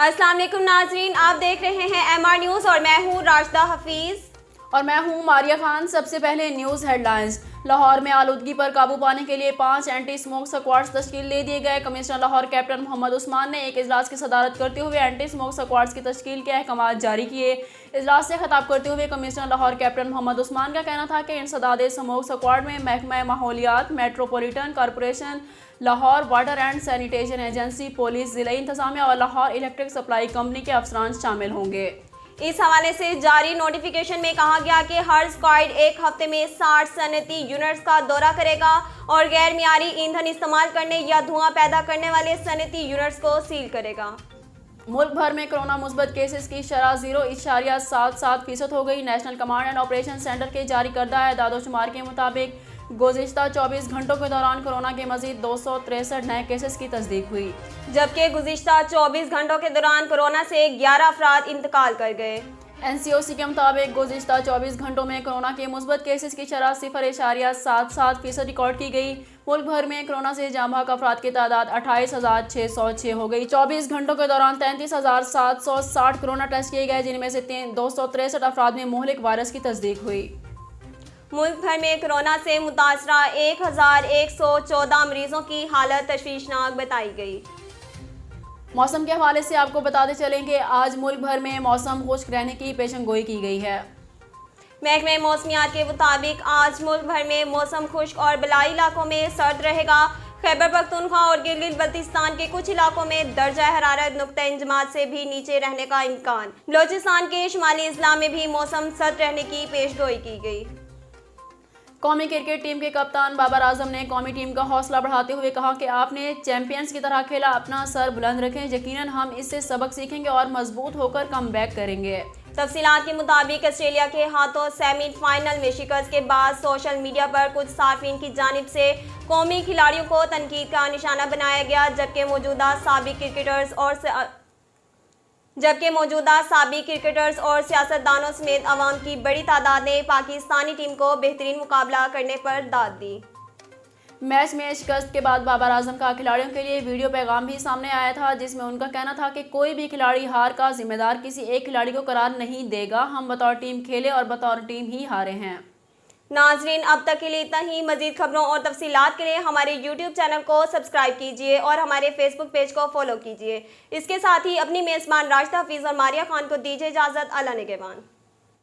अस्सलाम वालेकुम नाजरीन, आप देख रहे हैं MR न्यूज़ और मैं हूँ राशिदा हफीज़ और मैं हूं मारिया खान। सबसे पहले न्यूज़ हेडलाइंस। लाहौर में आलूदगी पर काबू पाने के लिए 5 एंटी स्मोक स्क्वाड्स तश्कील दे दिए गए। कमिश्नर लाहौर कैप्टन मोहम्मद उस्मान ने एक इजलास की सदारत करते हुए एंटी स्मोक स्क्वाड्स की तश्कील के अहकाम जारी किए। इजलास से खिताब करते हुए कमिश्नर लाहौर कैप्टन मोहम्मद उस्मान का कहना था कि इंसदाद स्मोक स्क्वाड में महकमा माहौलियात, metropolitan corporation Lahore, water and sanitation agency, police, ज़िला इंतज़ामिया और लाहौर इलेक्ट्रिक सप्लाई कंपनी के अफसरान शामिल होंगे। इस हवाले से जारी नोटिफिकेशन में कहा गया कि हर स्क्वाड एक हफ्ते में 60 सनती यूनिट्स का दौरा करेगा और गैर मियारी ईंधन इस्तेमाल करने या धुआं पैदा करने वाले सनती यूनिट्स को सील करेगा। मुल्क भर में कोरोना मुस्बत केसेस की शरह 0.77% हो गई। National command and operation centre के जारी करदा एदाद-ओ-शुमार के मुताबिक गुज़िश्ता 24 घंटों के दौरान कोरोना के मजीद 263 नए केसेस की तस्दीक हुई, जबकि गुज़िश्ता 24 घंटों के दौरान कोरोना से 11 अफराद इंतकाल कर गए। NCOC के मुताबिक गुज़िश्ता 24 घंटों में कोरोना के मुस्बत केसेस की शरह 0.77% रिकॉर्ड की गई। मुल्क भर में कोरोना से जाँ बहक अफराद की तादाद 28,606 हो गई। 24 घंटों के दौरान 33,760 कोरोना टेस्ट किए गए, जिनमें से 263 अफराद में मुहलिक वायरस की तस्दीक हुई। मुल्क भर में कोरोना से मुतासरा 1,114 मरीजों की हालत तशवीशनाक बताई गई। मौसम के हवाले से आपको बताते चलें कि आज मुल्क भर में मौसम खुश्क रहने की पेशनगोई की गई है। महकमे मौसमियात के मुताबिक आज मुल्क भर में मौसम खुश्क और बलाई इलाकों में सर्द रहेगा। खैबर पख्तूनख्वा और गिलगित बल्तिस्तान के कुछ इलाकों में दर्जा हरारत नुक्ता इंजमात से भी नीचे रहने का इम्कान। बलोचिस्तान के शुमाली अजला में भी मौसम सर्द रहने की पेशगोई की गई। कौमी क्रिकेट टीम के कप्तान बाबर आजम ने कौमी टीम का हौसला बढ़ाते हुए कहा कि आपने चैंपियंस की तरह खेला, अपना सर बुलंद रखें, यकीनन हम इससे सबक सीखेंगे और मजबूत होकर कमबैक करेंगे। तफसीलात के मुताबिक ऑस्ट्रेलिया के हाथों सेमीफाइनल में शिकस्त के बाद सोशल मीडिया पर कुछ सार्फिन की जानिब से कौमी खिलाड़ियों को तनकीद का निशाना बनाया गया, जबकि मौजूदा साबिक क्रिकेटर्स और सियासतदानों समेत अवाम की बड़ी तादाद ने पाकिस्तानी टीम को बेहतरीन मुकाबला करने पर दाद दी। मैच में शिकस्त के बाद बाबर आजम का खिलाड़ियों के लिए वीडियो पैगाम भी सामने आया था, जिसमें उनका कहना था कि कोई भी खिलाड़ी हार का जिम्मेदार किसी एक खिलाड़ी को करार नहीं देगा। हम बतौर टीम खेले और बतौर टीम ही हारे हैं। नाजरीन, अब तक के लिए इतना ही। मजीद खबरों और तफसीलात के लिए हमारे YouTube चैनल को सब्सक्राइब कीजिए और हमारे Facebook पेज को फॉलो कीजिए। इसके साथ ही अपनी मेज़बान राशिदा हफीज़ और मारिया खान को दीजिए इजाज़त। अल्लाह निगहबान।